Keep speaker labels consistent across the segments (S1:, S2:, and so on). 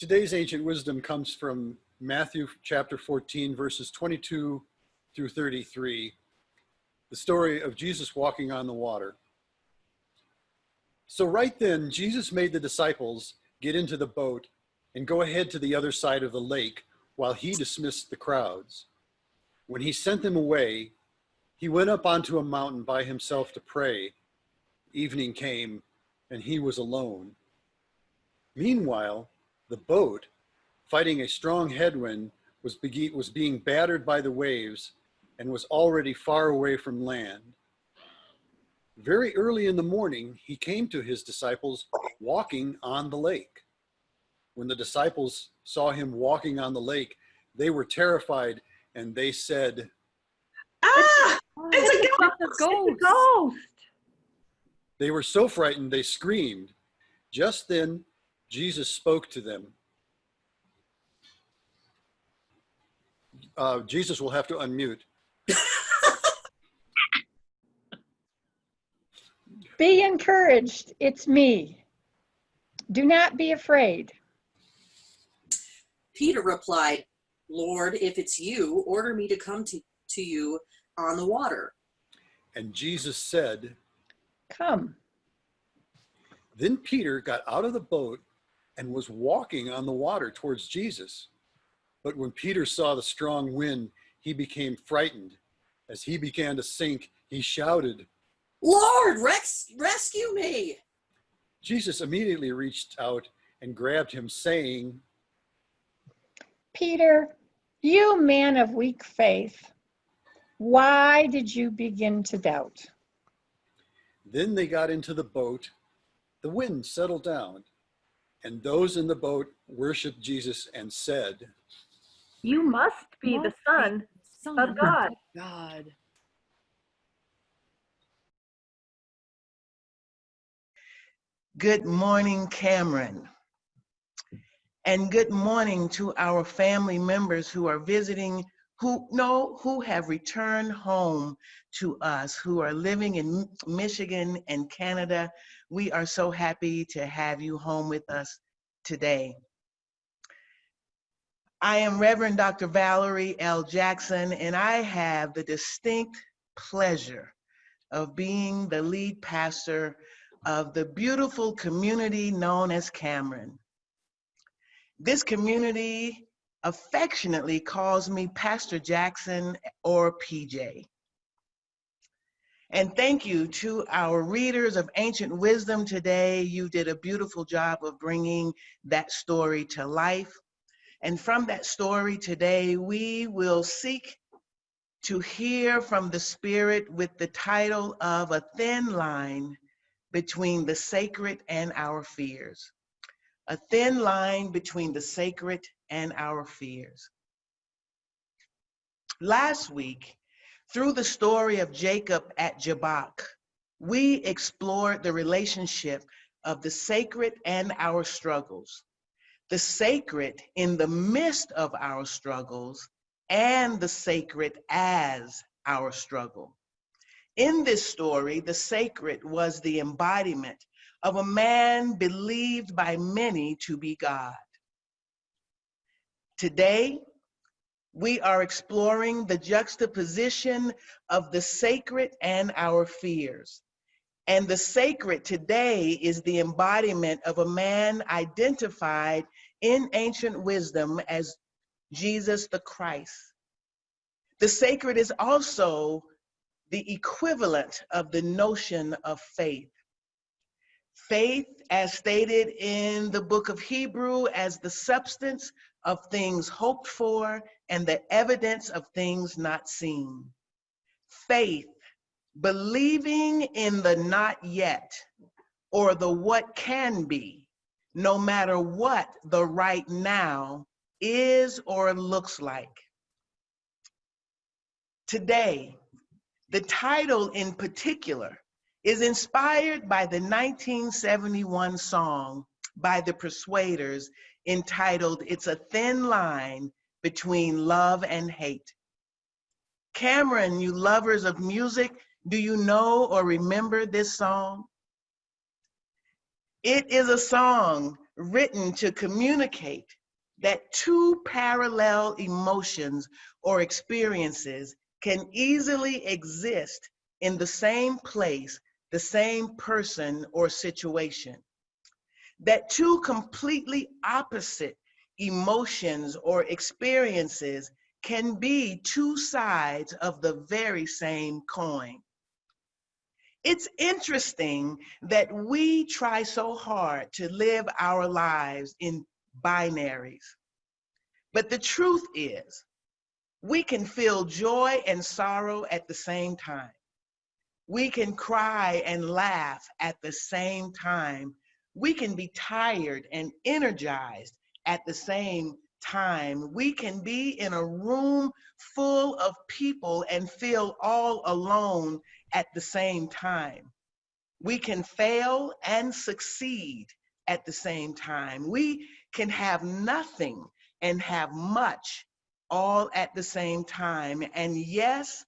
S1: Today's ancient wisdom comes from Matthew chapter 14, verses 22 through 33, the story of Jesus walking on the water. So right then, Jesus made the disciples get into the boat and go ahead to the other side of the lake while he dismissed the crowds. When he sent them away, he went up onto a mountain by himself to pray. Evening came, and he was alone. Meanwhile, the boat, fighting a strong headwind, was being battered by the waves and was already far away from land. Very early in the morning, he came to his disciples walking on the lake. When the disciples saw him walking on the lake, they were terrified, and they said,
S2: "Ah, it's a ghost!
S3: It's a ghost.
S2: It's a ghost!"
S1: They were so frightened they screamed. Just then, Jesus spoke to them. Jesus will have to unmute.
S3: Be encouraged, it's me. Do not be afraid.
S2: Peter replied, "Lord, if it's you, order me to come to you on the water."
S1: And Jesus said,
S3: Come.
S1: Then Peter got out of the boat and was walking on the water towards Jesus. But when Peter saw the strong wind, he became frightened. As he began to sink, he shouted,
S2: "Lord, rescue me!"
S1: Jesus immediately reached out and grabbed him, saying,
S3: Peter, you man of weak faith, why did you begin to doubt?
S1: Then they got into the boat. The wind settled down, and those in the boat worshiped Jesus and said,
S4: "You must be the Son of God."
S5: Good morning, Cameron. And good morning to our family members who are visiting, who have returned home to us, who are living in Michigan and Canada. We are so happy to have you home with us today. I am Reverend Dr. Valerie L. Jackson, and I have the distinct pleasure of being the lead pastor of the beautiful community known as Cameron. This community affectionately calls me Pastor Jackson or PJ. And thank you to our readers of ancient wisdom today. You did a beautiful job of bringing that story to life. And from that story today, we will seek to hear from the Spirit with the title of A Thin Line Between the Sacred and Our Fears. A thin line between the sacred and our fears. Last week, through the story of Jacob at Jabbok, we explored the relationship of the sacred and our struggles, the sacred in the midst of our struggles, and the sacred as our struggle. In this story, the sacred was the embodiment of a man believed by many to be God. Today, we are exploring the juxtaposition of the sacred and our fears. And the sacred today is the embodiment of a man identified in ancient wisdom as Jesus the Christ. The sacred is also the equivalent of the notion of faith. Faith, as stated in the book of Hebrew, as the substance of things hoped for and the evidence of things not seen. Faith, believing in the not yet or the what can be, no matter what the right now is or looks like. Today, the title in particular is inspired by the 1971 song by the Persuaders entitled "It's a Thin Line Between Love and Hate." Cameron, you lovers of music, do you know or remember this song? It is a song written to communicate that two parallel emotions or experiences can easily exist in the same place, the same person or situation. That two completely opposite emotions or experiences can be two sides of the very same coin. It's interesting that we try so hard to live our lives in binaries. But the truth is, we can feel joy and sorrow at the same time. We can cry and laugh at the same time. We can be tired and energized at the same time. We can be in a room full of people and feel all alone at the same time. We can fail and succeed at the same time. We can have nothing and have much all at the same time. And yes,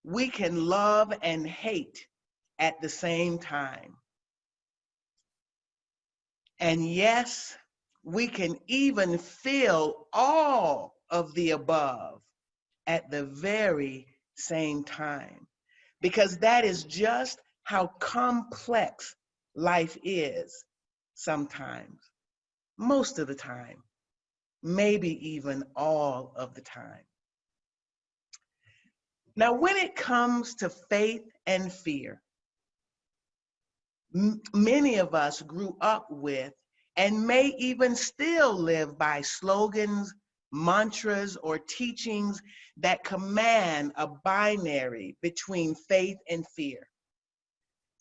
S5: we can love and hate at the same time. And yes, we can even feel all of the above at the very same time, because that is just how complex life is sometimes, most of the time, maybe even all of the time. Now, when it comes to faith and fear, many of us grew up with and may even still live by slogans, mantras, or teachings that command a binary between faith and fear.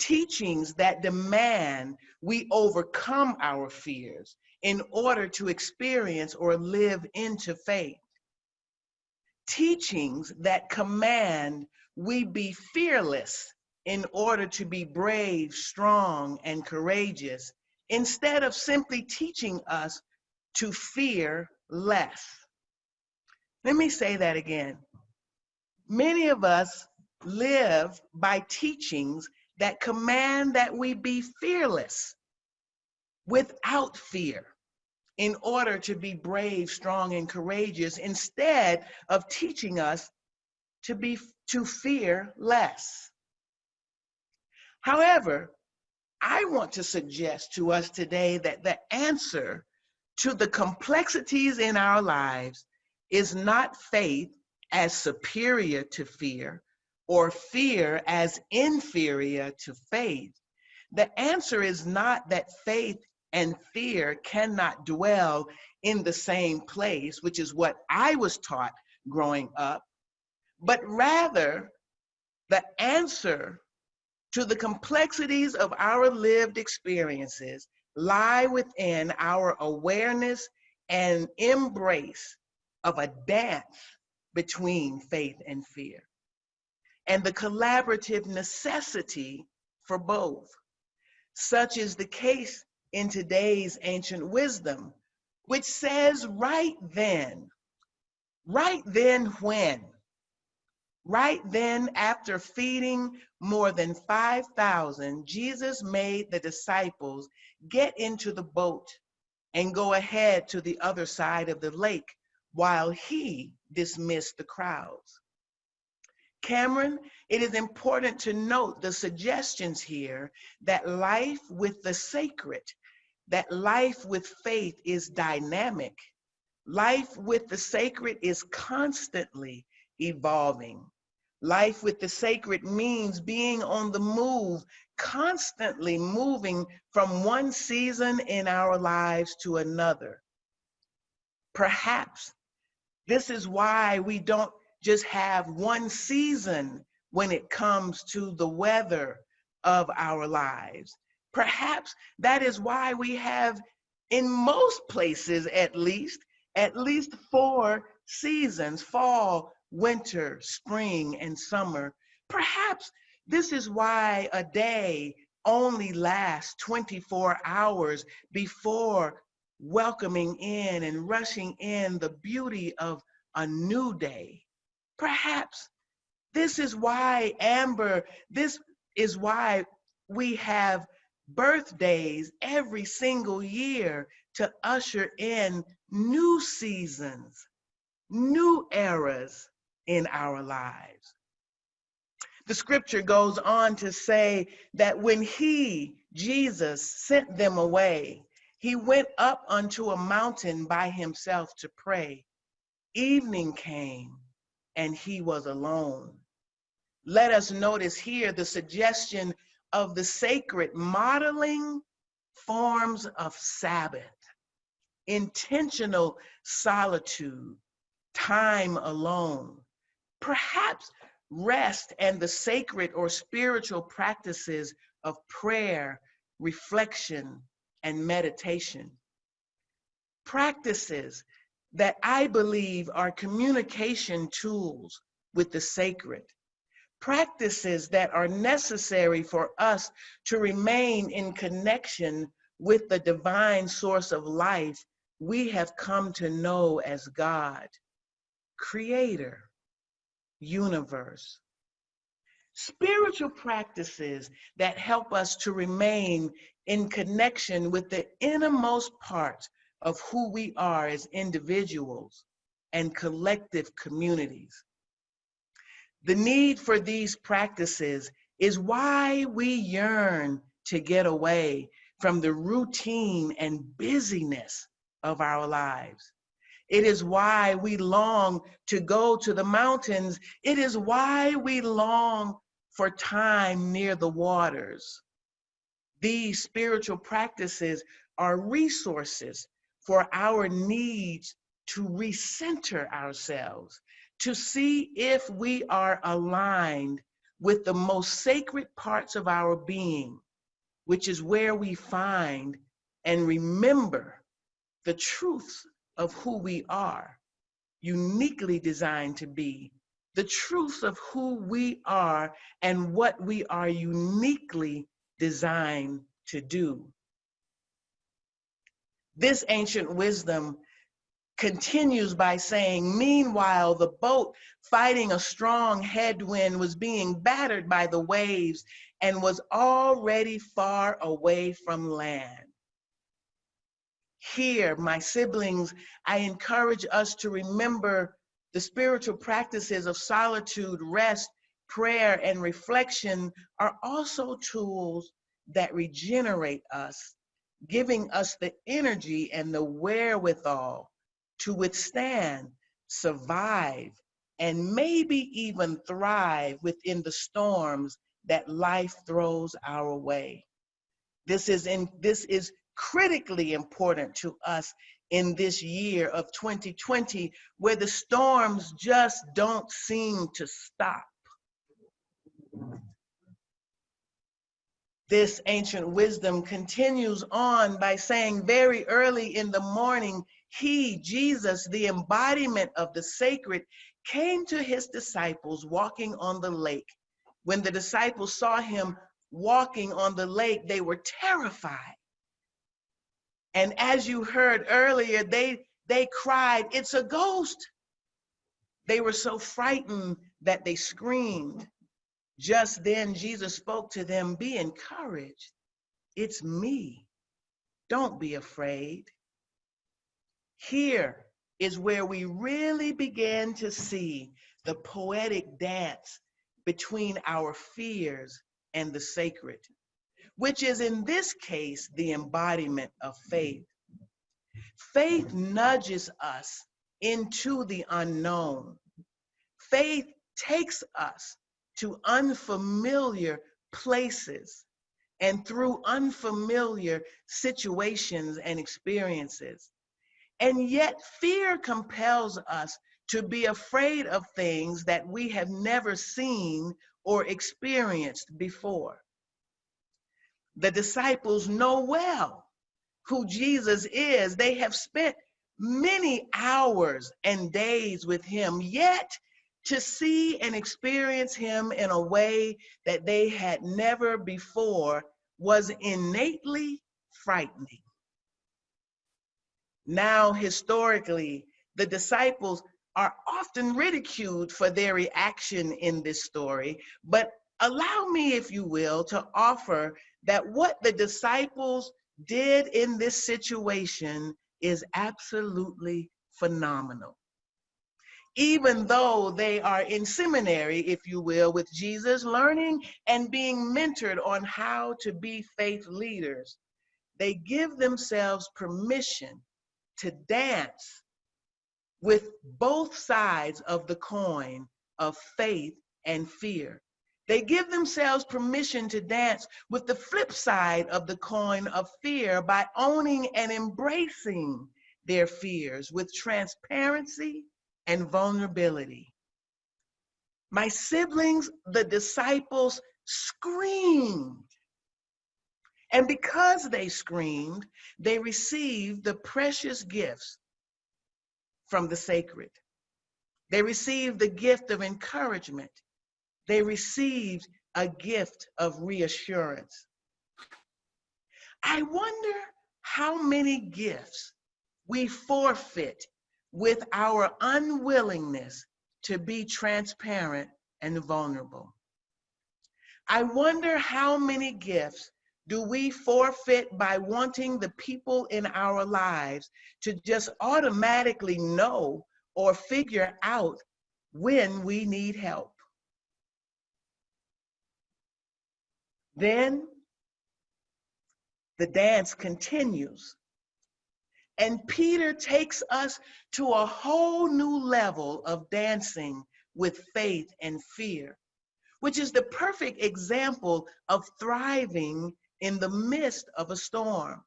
S5: Teachings that demand we overcome our fears in order to experience or live into faith. Teachings that command we be fearless in order to be brave, strong, and courageous, instead of simply teaching us to fear less. Let me say that again. Many of us live by teachings that command that we be fearless without fear in order to be brave, strong, and courageous, instead of teaching us to fear less. However, I want to suggest to us today that the answer to the complexities in our lives is not faith as superior to fear or fear as inferior to faith. The answer is not that faith and fear cannot dwell in the same place, which is what I was taught growing up, but rather the answer to the complexities of our lived experiences lie within our awareness and embrace of a dance between faith and fear, and the collaborative necessity for both. Such is the case in today's ancient wisdom, which says right then when? Right then, after feeding more than 5,000, Jesus made the disciples get into the boat and go ahead to the other side of the lake while he dismissed the crowds. Cameron, it is important to note the suggestions here that life with the sacred, that life with faith is dynamic. Life with the sacred is constantly evolving. Life with the sacred means being on the move, constantly moving from one season in our lives to another. Perhaps this is why we don't just have one season when it comes to the weather of our lives. Perhaps that is why we have, in most places at least 4 seasons: fall, winter, spring, and summer. Perhaps this is why a day only lasts 24 hours before welcoming in and rushing in the beauty of a new day. Perhaps this is why, Amber, this is why we have birthdays every single year to usher in new seasons, new eras in our lives. The scripture goes on to say that when he, Jesus, sent them away, he went up unto a mountain by himself to pray. Evening came and he was alone. Let us notice here the suggestion of the sacred modeling forms of Sabbath, intentional solitude, time alone, perhaps rest and the sacred or spiritual practices of prayer, reflection, and meditation. Practices that I believe are communication tools with the sacred. Practices that are necessary for us to remain in connection with the divine source of life we have come to know as God, Creator, universe. Spiritual practices that help us to remain in connection with the innermost parts of who we are as individuals and collective communities. The need for these practices is why we yearn to get away from the routine and busyness of our lives. It is why we long to go to the mountains. It is why we long for time near the waters. These spiritual practices are resources for our needs to recenter ourselves, to see if we are aligned with the most sacred parts of our being, which is where we find and remember the truths of who we are, uniquely designed to be, the truth of who we are and what we are uniquely designed to do. This ancient wisdom continues by saying, meanwhile, the boat fighting a strong headwind was being battered by the waves and was already far away from land. Here, my siblings, I encourage us to remember the spiritual practices of solitude, rest, prayer, and reflection are also tools that regenerate us, giving us the energy and the wherewithal to withstand, survive, and maybe even thrive within the storms that life throws our way. This is critically important to us in this year of 2020, where the storms just don't seem to stop. This ancient wisdom continues on by saying, very early in the morning, he, Jesus, the embodiment of the sacred, came to his disciples walking on the lake. When the disciples saw him walking on the lake, they were terrified. And as you heard earlier, they cried, "It's a ghost." They were so frightened that they screamed. Just then, Jesus spoke to them, "Be encouraged. It's me. Don't be afraid." Here is where we really began to see the poetic dance between our fears and the sacred, which is in this case the embodiment of faith. Faith nudges us into the unknown. Faith takes us to unfamiliar places and through unfamiliar situations and experiences. And yet fear compels us to be afraid of things that we have never seen or experienced before. The disciples know well who Jesus is. They have spent many hours and days with him, yet to see and experience him in a way that they had never before was innately frightening. Now, historically, the disciples are often ridiculed for their reaction in this story, but allow me, if you will, to offer that what the disciples did in this situation is absolutely phenomenal. Even though they are in seminary, if you will, with Jesus, learning and being mentored on how to be faith leaders, they give themselves permission to dance with both sides of the coin of faith and fear. They give themselves permission to dance with the flip side of the coin of fear by owning and embracing their fears with transparency and vulnerability. My siblings, the disciples, screamed. And because they screamed, they received the precious gifts from the sacred. They received the gift of encouragement. They received a gift of reassurance. I wonder how many gifts we forfeit with our unwillingness to be transparent and vulnerable. I wonder how many gifts do we forfeit by wanting the people in our lives to just automatically know or figure out when we need help. Then the dance continues. And Peter takes us to a whole new level of dancing with faith and fear, which is the perfect example of thriving in the midst of a storm.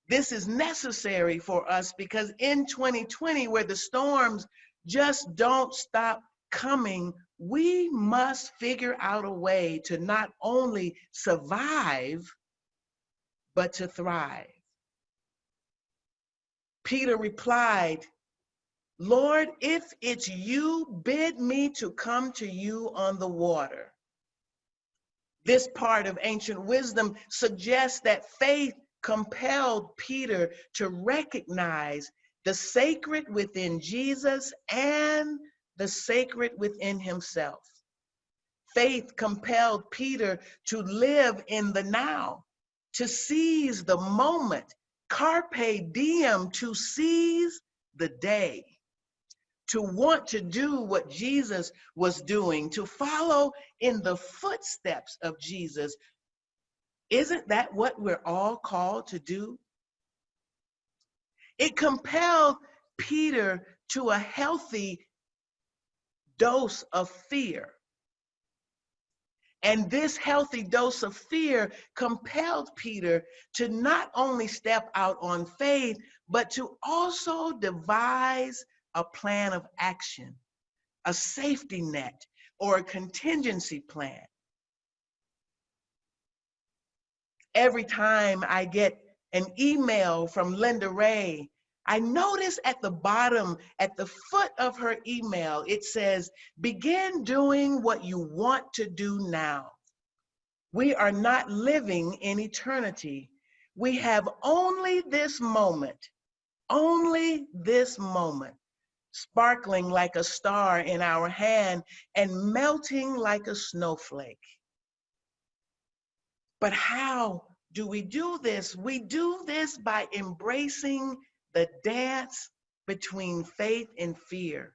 S5: This is necessary for us because in 2020, where the storms just don't stop coming, we must figure out a way to not only survive, but to thrive. Peter replied, Lord, if it's you, bid me to come to you on the water. This part of ancient wisdom suggests that faith compelled Peter to recognize the sacred within Jesus and the sacred within himself. Faith compelled Peter to live in the now, to seize the moment, carpe diem, to seize the day, to want to do what Jesus was doing, to follow in the footsteps of Jesus. Isn't that what we're all called to do? It compelled Peter to a healthy dose of fear. And this healthy dose of fear compelled Peter to not only step out on faith, but to also devise a plan of action, a safety net, or a contingency plan. Every time I get an email from Linda Ray, I notice at the bottom, at the foot of her email, it says, begin doing what you want to do now. We are not living in eternity. We have only this moment, sparkling like a star in our hand and melting like a snowflake. But how do we do this? We do this by embracing the dance between faith and fear.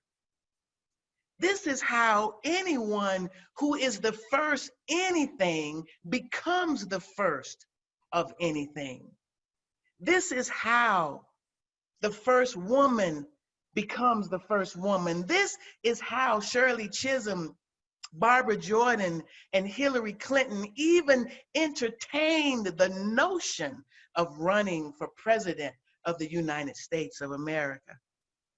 S5: This is how anyone who is the first anything becomes the first of anything. This is how the first woman becomes the first woman. This is how Shirley Chisholm, Barbara Jordan, and Hillary Clinton even entertained the notion of running for president of the United States of America.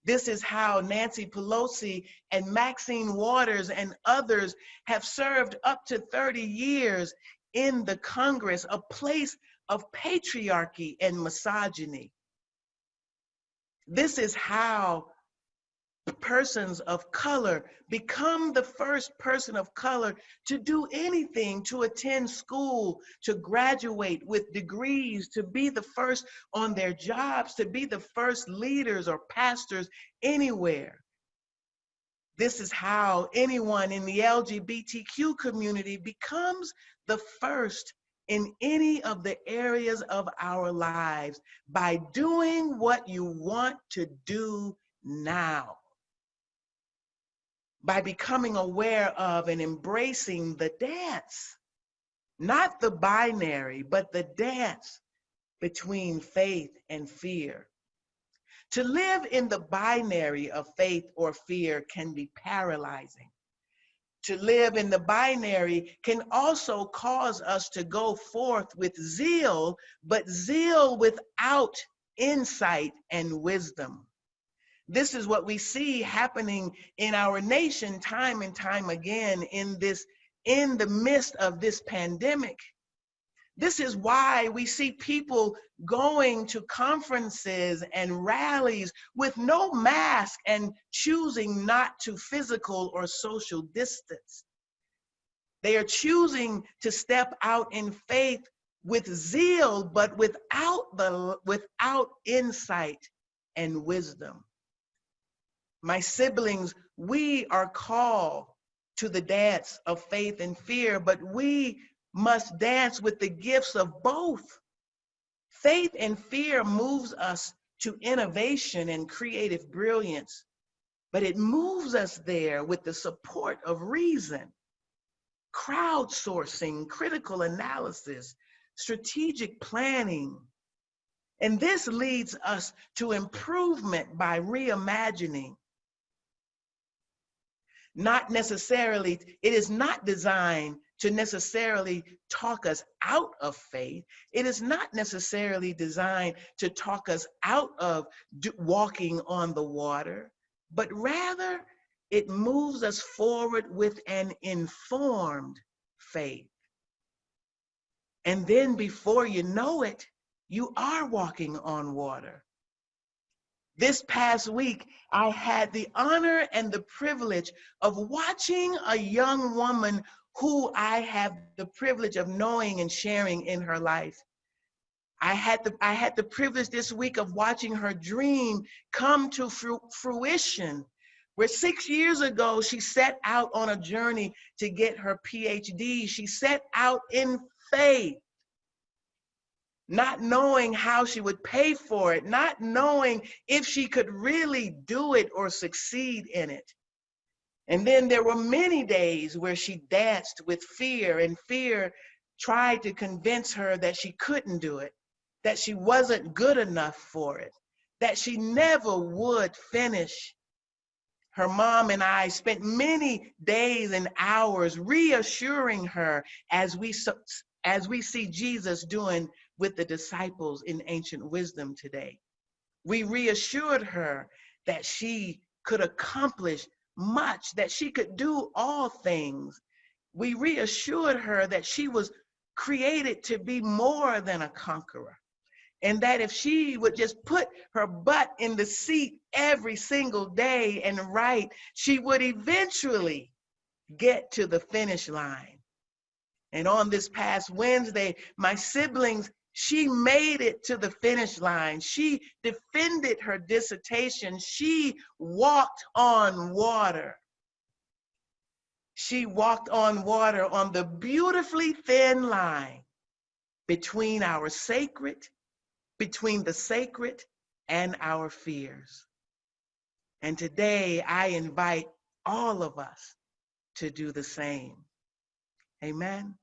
S5: This is how Nancy Pelosi and Maxine Waters and others have served up to 30 years in the Congress, a place of patriarchy and misogyny. This is how persons of color become the first person of color to do anything, to attend school, to graduate with degrees, to be the first on their jobs, to be the first leaders or pastors anywhere. This is how anyone in the LGBTQ community becomes the first in any of the areas of our lives by doing what you want to do now, by becoming aware of and embracing the dance, not the binary, but the dance between faith and fear. To live in the binary of faith or fear can be paralyzing. To live in the binary can also cause us to go forth with zeal, but zeal without insight and wisdom. This is what we see happening in our nation time and time again in the midst of this pandemic. This is why we see people going to conferences and rallies with no mask and choosing not to physical or social distance. They are choosing to step out in faith with zeal, but without insight and wisdom. My siblings, we are called to the dance of faith and fear, but we must dance with the gifts of both. Faith and fear moves us to innovation and creative brilliance, but it moves us there with the support of reason, crowdsourcing, critical analysis, strategic planning. And this leads us to improvement by reimagining. It is not designed to necessarily talk us out of faith. It is not necessarily designed to talk us out of walking on the water, but rather it moves us forward with an informed faith. And then before you know it, you are walking on water. This past week, I had the honor and the privilege of watching a young woman who I have the privilege of knowing and sharing in her life. I had the privilege this week of watching her dream come to fruition, where 6 years ago, she set out on a journey to get her PhD. She set out in faith, not knowing how she would pay for it, not knowing if she could really do it or succeed in it. And then there were many days where she danced with fear, and fear tried to convince her that she couldn't do it, that she wasn't good enough for it, that she never would finish. Her mom and I spent many days and hours reassuring her as we see Jesus doing with the disciples in ancient wisdom today. We reassured her that she could accomplish much, that she could do all things. We reassured her that she was created to be more than a conqueror, and that if she would just put her butt in the seat every single day and write, she would eventually get to the finish line. And on this past Wednesday, my siblings, she made it to the finish line. She defended her dissertation. She walked on water. She walked on water on the beautifully thin line between the sacred and our fears. And today I invite all of us to do the same. Amen.